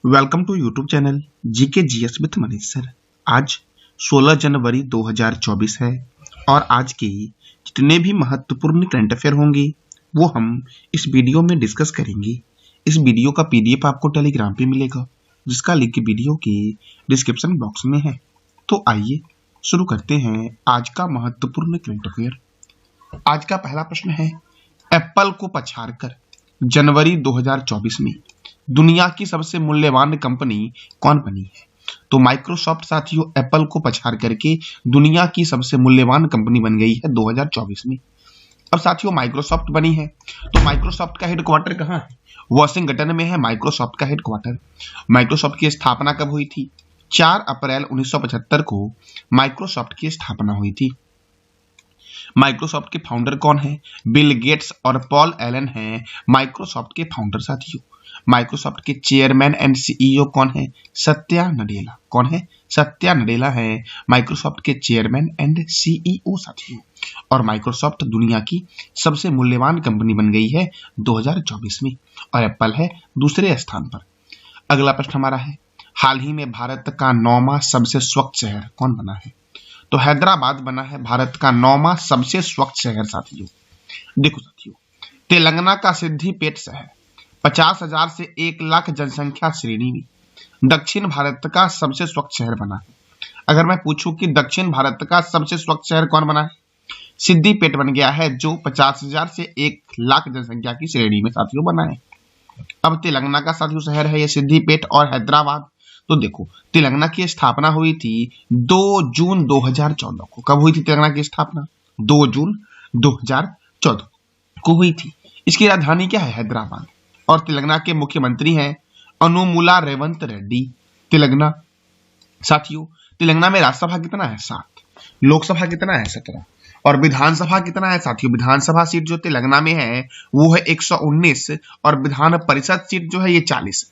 Welcome to YouTube channel GK GS with Manish sir. आज 16 जनवरी 2024 है और आज के जितने भी महत्वपूर्ण करंट अफेयर होंगे वो हम इस वीडियो में डिस्कस करेंगे। इस वीडियो का पीडीएफ आपको टेलीग्राम पे मिलेगा जिसका लिंक वीडियो के डिस्क्रिप्शन बॉक्स में है। तो आइए शुरू करते हैं आज का महत्वपूर्ण करंट अफेयर। आज का पहला प्रश्न है, एप्पल को पछाड़कर जनवरी 2024 में दुनिया की सबसे मूल्यवान कंपनी कौन बनी है? तो माइक्रोसॉफ्ट साथियों एप्पल को पछाड़ करके दुनिया की सबसे मूल्यवान कंपनी बन गई है 2024 में। अब साथियों माइक्रोसॉफ्ट बनी है तो माइक्रोसॉफ्ट का हेडक्वार्टर कहाँ है? वॉशिंगटन में है माइक्रोसॉफ्ट का हेडक्वार्टर। माइक्रोसॉफ्ट की स्थापना कब हुई थी? 4 अप्रैल 1975 को माइक्रोसॉफ्ट की स्थापना हुई थी। माइक्रोसॉफ्ट के फाउंडर कौन है? बिल गेट्स और पॉल एलन हैं माइक्रोसॉफ्ट के फाउंडर साथियों। माइक्रोसॉफ्ट के चेयरमैन एंड सीईओ कौन है? सत्या नडेला। कौन है? सत्या नडेला है माइक्रोसॉफ्ट के चेयरमैन एंड सीईओ साथियों। और माइक्रोसॉफ्ट दुनिया की सबसे मूल्यवान कंपनी बन गई है 2024 में और एप्पल है दूसरे स्थान पर। अगला प्रश्न हमारा है, हाल ही में भारत का 9वां सबसे स्वच्छ शहर कौन बना है? तो हैदराबाद बना है भारत का 9वां सबसे स्वच्छ शहर साथियों। देखो साथियों, तेलंगाना का सिद्धिपेट शहर 50,000 से 1 लाख जनसंख्या श्रेणी में दक्षिण भारत का सबसे स्वच्छ शहर बना है। अगर मैं पूछूं कि दक्षिण भारत का सबसे स्वच्छ शहर कौन बना है? सिद्धिपेट बन गया है जो 50,000 से 1 लाख जनसंख्या की श्रेणी में साथियों बना है। अब तेलंगाना का साथियों शहर है ये सिद्धिपेट और हैदराबाद। तो देखो तेलंगाना की स्थापना हुई थी 2 जून 2014 को। कब हुई थी तेलंगाना की स्थापना? 2 जून 2014 को हुई थी। इसकी राजधानी क्या है? हैदराबाद। और तेलंगाना के मुख्यमंत्री हैं अनुमुला रेवंत रेड्डी। तेलंगाना साथियों, तेलंगाना में राज्यसभा कितना है? 7। लोकसभा कितना है? 17। और विधानसभा कितना है साथियों? विधानसभा सीट जो तेलंगाना में है वो है 119 और विधान परिषद सीट जो है ये 40 है।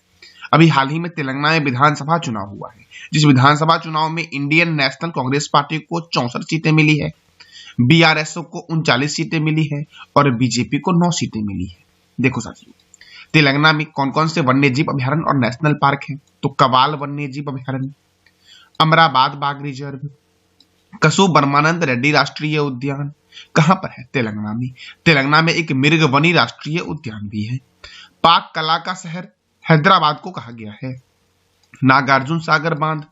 अभी हाल ही में तेलंगाना में विधानसभा चुनाव हुआ है जिस विधानसभा चुनाव में इंडियन नेशनल कांग्रेस पार्टी को 64 सीटें मिली है, बीआरएस को 39 सीटें मिली है और बीजेपी को 9 सीटें मिली है। देखो साथियों तेलंगाना में कौन कौन से वन्य जीव अभयारण्य और नेशनल पार्क हैं? तो कवाल वन्य जीव अभयारण्य, अमराबाद बाघ रिजर्व, कसु ब्रह्मानंद रेड्डी राष्ट्रीय उद्यान। कहां पर है? तेलंगाना में। तेलंगाना में एक मिर्गवनी राष्ट्रीय उद्यान भी है। पाक कला का शहर हैदराबाद को कहा गया है। नागार्जुन सागर बांध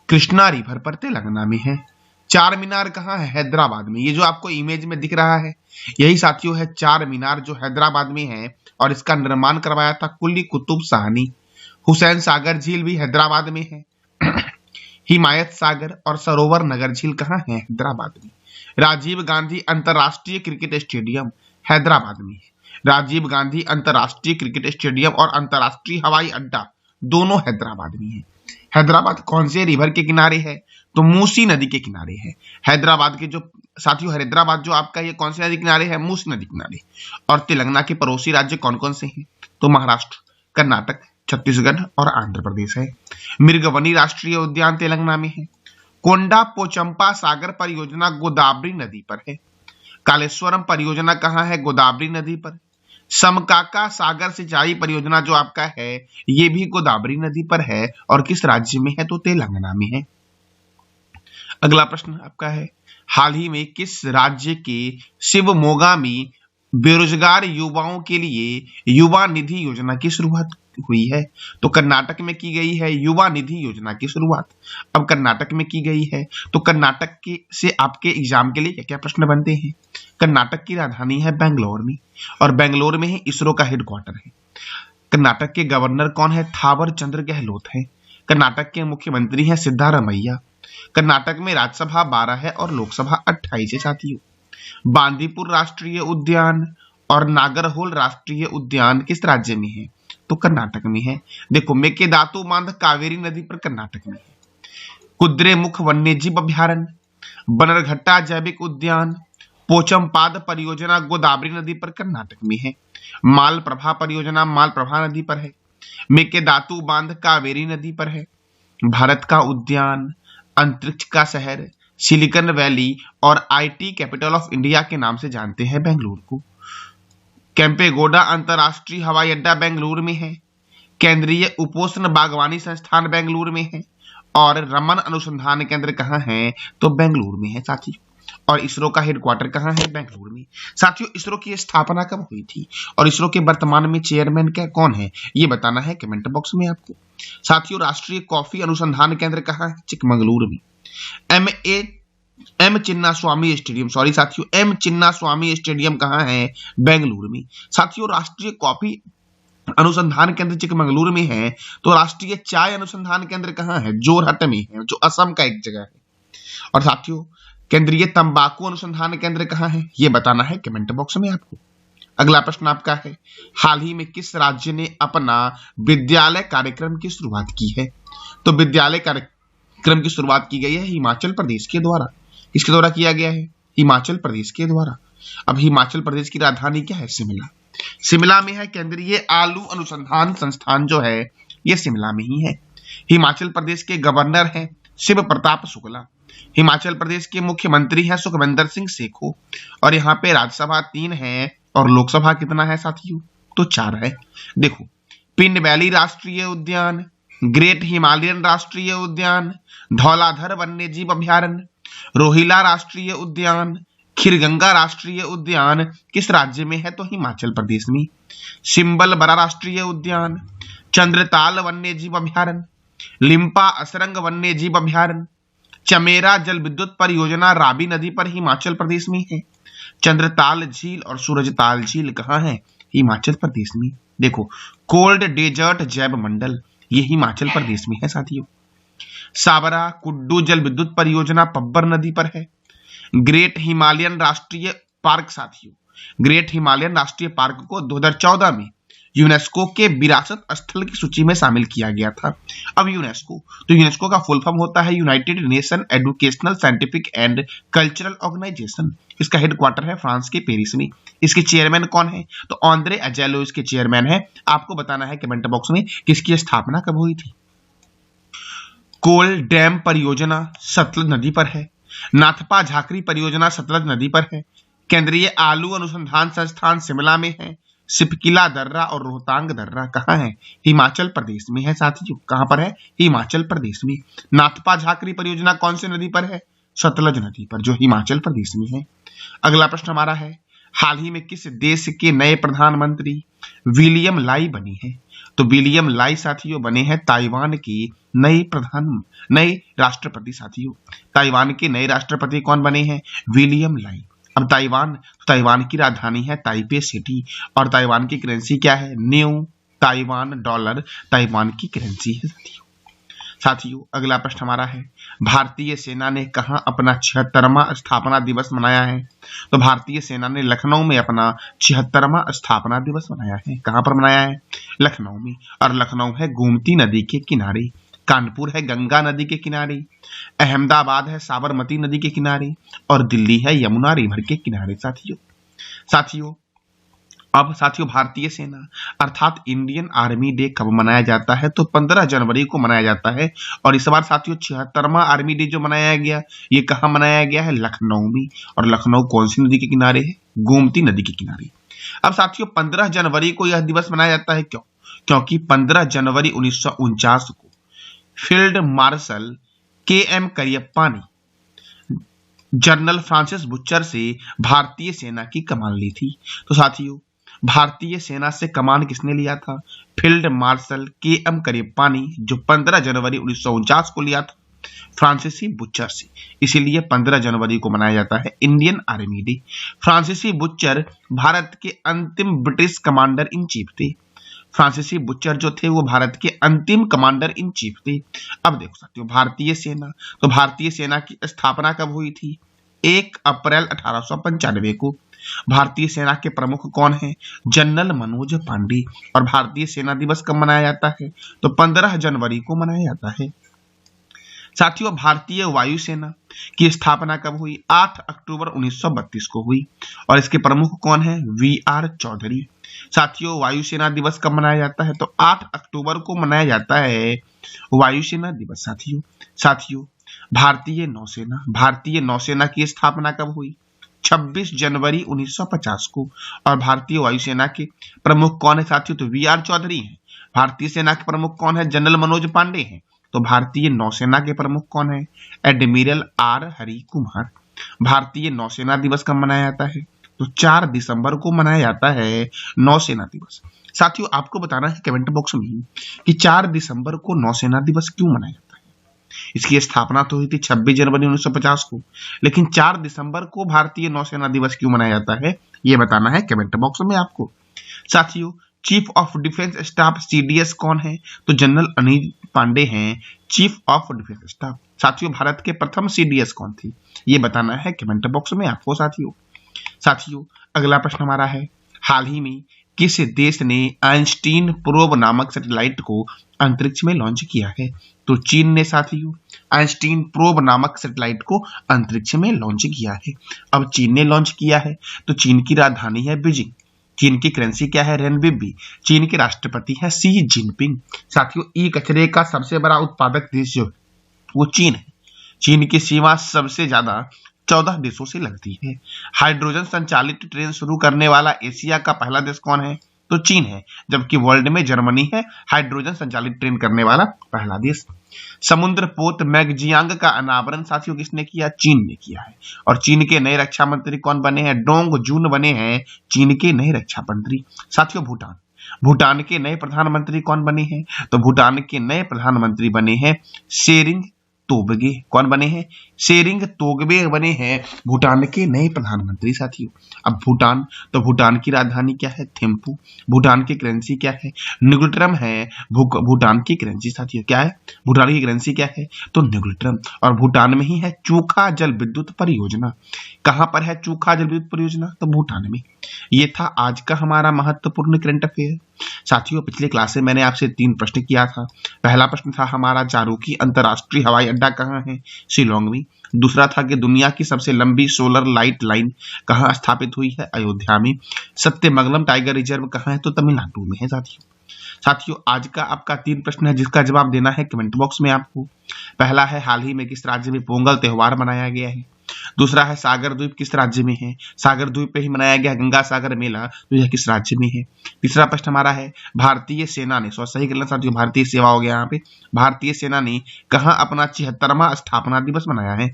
कृष्णा रिवर पर तेलंगाना में है। चार मीनार कहाँ है? हैदराबाद में। ये जो आपको इमेज में दिख रहा है यही साथियों है चार मीनार जो हैदराबाद में है और इसका निर्माण करवाया था कुली कुतुब शाहनी। हुसैन सागर झील भी हैदराबाद में है। हिमायत सागर और सरोवर नगर झील कहाँ है? हैदराबाद में। राजीव गांधी अंतरराष्ट्रीय क्रिकेट स्टेडियम हैदराबाद में है। राजीव गांधी अंतरराष्ट्रीय क्रिकेट स्टेडियम और अंतरराष्ट्रीय हवाई अड्डा दोनों हैदराबाद में है। हैदराबाद कौन से रिवर के किनारे है? तो मूसी नदी के किनारे है। हैदराबाद के जो साथियों हैदराबाद जो आपका ये कौन सी नदी किनारे है? मूसी नदी किनारे। और तेलंगाना के पड़ोसी राज्य कौन कौन से हैं? तो महाराष्ट्र, कर्नाटक, छत्तीसगढ़ और आंध्र प्रदेश है। मिर्गवनी राष्ट्रीय उद्यान तेलंगाना में है। कोंडा पोचंपा सागर परियोजना गोदावरी नदी पर है। कालेश्वरम परियोजना कहाँ है? गोदावरी नदी पर। समकाका सागर सिंचाई परियोजना जो आपका है ये भी गोदावरी नदी पर है और किस राज्य में है? तो तेलंगाना में है। अगला प्रश्न आपका है, हाल ही में किस राज्य के शिवमोगा में बेरोजगार युवाओं के लिए युवा निधि योजना की शुरुआत हुई है? तो कर्नाटक में की गई है युवा निधि योजना की शुरुआत। अब कर्नाटक में की गई है तो कर्नाटक के से आपके एग्जाम के लिए क्या क्या प्रश्न बनते हैं? कर्नाटक की राजधानी है बेंगलोर में और बेंगलोर में ही इसरो का हेडक्वार्टर है। कर्नाटक के गवर्नर कौन है? थावर चंद्र गहलोत है। कर्नाटक के मुख्यमंत्री हैं सिद्धारमैया। कर्नाटक में राज्यसभा 12 है और लोकसभा 28 है साथियों। बांदीपुर राष्ट्रीय उद्यान और नागरहोल राष्ट्रीय उद्यान किस राज्य में है? तो कर्नाटक में है। देखो मेकेदातु बांध कावेरी नदी पर कर्नाटक में है। कुद्रेमुख वन्यजीव अभयारण्य, बनरघट्टा जैविक उद्यान, पोचमपाद परियोजना गोदावरी नदी पर कर्नाटक में है। मालप्रभा परियोजना मालप्रभा नदी पर है। मेकेदातु बांध कावेरी नदी पर है। भारत का उद्यान, अंतरिक्ष का शहर, सिलिकॉन वैली और आईटी कैपिटल ऑफ इंडिया के नाम से जानते हैं बेंगलुरु को। केम्पेगौड़ा अंतरराष्ट्रीय हवाई अड्डा बेंगलुरु में है। केंद्रीय उपोष्ण बागवानी संस्थान बेंगलुरु में है और रमन अनुसंधान केंद्र कहाँ है? तो बेंगलुरु में है साथियों। और इसरो का हेडक्वार्टर कहाँ है? बेंगलुरु में। साथियों इसरो की स्थापना कब हुई थी और इसरो के वर्तमान में चेयरमैन क्या कौन है, ये बताना है कमेंट बॉक्स में आपको। साथियों राष्ट्रीय कॉफी अनुसंधान केंद्र कहाँ है? चिकमंगलुरु में। एम चिन्ना स्वामी स्टेडियम, सॉरी साथियों, एम चिन्ना स्वामी स्टेडियम कहाँ है? बेंगलुरु में। साथियों राष्ट्रीय कॉफी अनुसंधान केंद्र चिकमंगलुरु में है, तो राष्ट्रीय चाय अनुसंधान केंद्र कहाँ है? जोरहट में है, जो असम का एक जगह है। और साथियों केंद्रीय तंबाकू अनुसंधान केंद्र कहाँ है, ये बताना है कमेंट बॉक्स में आपको। अगला प्रश्न आपका है, हाल ही में किस राज्य ने अपना विद्यालय कार्यक्रम की शुरुआत की है? तो विद्यालय कार्यक्रम की शुरुआत की गई है हिमाचल प्रदेश के द्वारा। किसके द्वारा किया गया है? हिमाचल प्रदेश के द्वारा। अब हिमाचल प्रदेश की राजधानी क्या है? शिमला। शिमला में है केंद्रीय आलू अनुसंधान संस्थान, जो है ये शिमला में ही है। हिमाचल प्रदेश के गवर्नर हैं शिव प्रताप शुक्ला। हिमाचल प्रदेश के मुख्यमंत्री हैं सुखविंदर सिंह सेखो। और यहाँ पे राज्यसभा 3 है और लोकसभा कितना है साथियों? तो 4 है। देखो, पिंड वैली राष्ट्रीय उद्यान, ग्रेट हिमालयन राष्ट्रीय उद्यान, धौलाधर वन्य जीव अभ्यारण्य, रोहिला राष्ट्रीय उद्यान, खीरगंगा राष्ट्रीय उद्यान किस राज्य में है? तो हिमाचल प्रदेश में। सिंबलबरा राष्ट्रीय उद्यान, चंद्रताल वन्य जीव अभ्यारण्य, लिम्पा असरंग वन्य जीव अभ्यारण्य, चमेरा जल विद्युत परियोजना रावी नदी पर हिमाचल प्रदेश में है। चंद्रताल झील और सूरजताल झील कहाँ है? हिमाचल प्रदेश में। देखो, कोल्ड डेजर्ट जैव मंडल ये हिमाचल प्रदेश में है साथियों। साबरा कुड्डू जल विद्युत परियोजना पब्बर नदी पर है। ग्रेट हिमालयन राष्ट्रीय पार्क साथियों, ग्रेट हिमालयन राष्ट्रीय पार्क को 2014 में यूनेस्को के विरासत स्थल की सूची में शामिल किया गया था। अब यूनेस्को का फुल फॉर्म होता है United Nation Educational Scientific and Cultural Organisation. इसका हेडक्वार्टर है फ्रांस के पेरिस में। इसके चेयरमैन कौन है? तो आंद्रे अजेलो इसके चेयरमैन है। आपको बताना है कमेंट बॉक्स में किसकी स्थापना कब हुई थी। कोल डैम परियोजना सतलज नदी पर है। नाथपा झाकरी परियोजना सतलज नदी पर है। केंद्रीय आलू अनुसंधान संस्थान शिमला में है। सिपकिला दर्रा और रोहतांग दर्रा कहाँ है? हिमाचल प्रदेश में है साथियों। कहाँ पर है? हिमाचल प्रदेश में। नाथपा झाकरी परियोजना कौन सी नदी पर है? सतलज नदी पर, जो हिमाचल प्रदेश में है। अगला प्रश्न हमारा है, हाल ही में किस देश के नए प्रधानमंत्री विलियम लाई बनी है? तो विलियम लाई साथियों बने हैं ताइवान के नए राष्ट्रपति साथियों। ताइवान के नए राष्ट्रपति कौन बने हैं? विलियम लाई। अब ताइवान की राजधानी है ताइपे सिटी और ताइवान की करेंसी क्या है? न्यू ताइवान डॉलर ताइवान की करेंसी है साथियों। अगला प्रश्न हमारा है, भारतीय सेना ने कहां अपना 76वां स्थापना दिवस मनाया है? तो भारतीय सेना ने लखनऊ में अपना 76वां स्थापना दिवस मनाया है। कहां पर मनाया है? लखनऊ में। और लखनऊ है गोमती नदी के किनारे, कानपुर है गंगा नदी के किनारे, अहमदाबाद है साबरमती नदी के किनारे और दिल्ली है यमुना रिवर के किनारे साथियों। अब साथियों भारतीय सेना अर्थात इंडियन आर्मी डे कब मनाया जाता है? तो 15 जनवरी को मनाया जाता है। और इस बार साथियों 76वां आर्मी डे जो मनाया गया, ये कहाँ मनाया गया है? लखनऊ में। और लखनऊ कौन सी नदी के किनारे है? गोमती नदी के किनारे। अब साथियों 15 जनवरी को यह दिवस मनाया जाता है, क्यों? क्योंकि 15 जनवरी 1949 को फील्ड मार्शल KM करियप्पा ने जनरल फ्रांसिस बुचर से भारतीय सेना की कमान ली थी। तो साथियों भारतीय सेना से कमान किसने लिया था? फील्ड मार्शल KM करियप्पा ने, जो 15 जनवरी 1949 को लिया था फ्रांसीसी बुचर से। इसीलिए 15 जनवरी को मनाया जाता है इंडियन आर्मी डे। फ्रांसीसी बुचर भारत के अंतिम ब्रिटिश कमांडर इन चीफ थे। फ्रांसीसी बुचर जो थे वो भारत के अंतिम कमांडर इन चीफ थे। अब देखो साथियों भारतीय सेना की स्थापना कब हुई थी? 1 अप्रैल 1895 को। भारतीय सेना के प्रमुख कौन है? जनरल मनोज पांडे। और भारतीय सेना दिवस कब मनाया जाता है? तो 15 जनवरी को मनाया जाता है साथियों। भारतीय वायुसेना की स्थापना कब हुई? 8 अक्टूबर 1932 को हुई। और इसके प्रमुख कौन है? VR चौधरी। साथियों वायुसेना दिवस कब मनाया जाता है? तो 8 अक्टूबर को मनाया जाता है वायुसेना दिवस साथियों। भारतीय नौसेना की स्थापना कब हुई? 26 जनवरी 1950 को। और भारतीय वायुसेना के प्रमुख कौन है साथियों? तो VR चौधरी हैं, भारतीय सेना के प्रमुख कौन है? जनरल मनोज पांडे हैं। तो भारतीय नौसेना के प्रमुख कौन है? Admiral R Hari Kumar. भारतीय नौसेना दिवस कब मनाया जाता है? तो 4 दिसंबर को मनाया जाता है नौसेना दिवस। साथियों, आपको बताना है कमेंट बॉक्स में कि 4 दिसंबर को नौसेना दिवस क्यों मनाया जाता है। इसकी स्थापना तो हुई थी 26 जनवरी 1950 को, लेकिन 4 दिसंबर को भारतीय नौसेना दिवस क्यों मनाया जाता है, ये बताना है कमेंट बॉक्स में आपको। साथियों, chief of defence staff CDS कौन है? तो जनरल अनिल पांडे हैं चीफ ऑफ डिफेंस स्टाफ। साथियों, भारत के प्रथम सीडीएस कौन थी, ये बताना है कमेंट बॉक्स में आपको। साथियों, अगला प्रश्न हमारा है, हाल ही में किस देश ने आइंस्टीन प्रोब नामक सैटेलाइट को अंतरिक्ष में लॉन्च किया है? तो चीन ने साथियों आइंस्टीन प्रोब नामक सैटेलाइट को अंतरिक्ष में लॉन्च किया है। अब चीन ने लॉन्च किया है तो चीन की राजधानी है बीजिंग। चीन की करेंसी क्या है? रेनबिबी। चीन के राष्ट्रपति है शी जिनपिंग। साथियों, ई कचरे का सबसे बड़ा उत्पादक देश जो वो चीन है। चीन की सीमा सबसे ज्यादा 14 देशों से लगती है। हाइड्रोजन संचालित ट्रेन शुरू करने वाला एशिया का पहला देश कौन है? तो चीन है, जबकि वर्ल्ड में जर्मनी है हाइड्रोजन संचालित ट्रेन करने वाला पहला देश। समुद्र पोत मैगजियांग का अनावरण साथियों किसने किया? चीन ने किया है। और चीन के नए रक्षा मंत्री कौन बने हैं? डोंग जून बने हैं चीन के नए रक्षा मंत्री। साथियों, भूटान के नए प्रधानमंत्री कौन बने हैं? तो भूटान के नए प्रधानमंत्री बने हैं शेरिंग तोबगे। कौन बने हैं? शेरिंग तोगबे बने हैं भूटान के नए प्रधानमंत्री। साथियों, अब भूटान की राजधानी क्या है? थिम्पू। भूटान की करेंसी क्या है? न्यूग्लिट्रम है भूटान की करेंसी। साथियों, क्या है? भूटान की करेंसी क्या है? तो न्यूग्लिट्रम। और भूटान में ही है चूखा जल विद्युत परियोजना। कहां पर है चूखा जल विद्युत परियोजना? तो भूटान में। ये था आज का हमारा महत्वपूर्ण करंट अफेयर। साथियों, पिछले क्लास में मैंने आपसे 3 प्रश्न किया था। पहला प्रश्न था हमारा, जारूकी अंतरराष्ट्रीय हवाई अड्डा कहाँ है? शिलोंग में। दूसरा था कि दुनिया की सबसे लंबी सोलर लाइट लाइन कहाँ स्थापित हुई है? अयोध्या में। सत्यमंगलम टाइगर रिजर्व कहाँ है? तो तमिलनाडु में है। साथियों, आज का आपका 3 प्रश्न है जिसका जवाब देना है कमेंट बॉक्स में आपको। पहला है, हाल ही में किस राज्य में पोंगल त्योहार मनाया गया है? दूसरा है, सागर द्वीप किस राज्य में है? सागर द्वीप पे ही मनाया गया गंगा सागर मेला, तो यह किस राज्य में है? तीसरा प्रश्न हमारा है, भारतीय सेना ने, सही करना साथियों, भारतीय सेवा हो गया यहाँ पे, भारतीय सेना ने कहाँ अपना 76वां स्थापना दिवस मनाया है?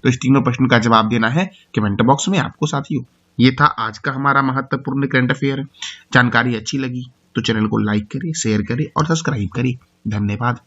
तो इस तीनों प्रश्न का जवाब देना है कमेंट बॉक्स में आपको। साथियों, ये था आज का हमारा महत्वपूर्ण करंट अफेयर। जानकारी अच्छी लगी तो चैनल को लाइक करें, शेयर करें और सब्सक्राइब करें। धन्यवाद।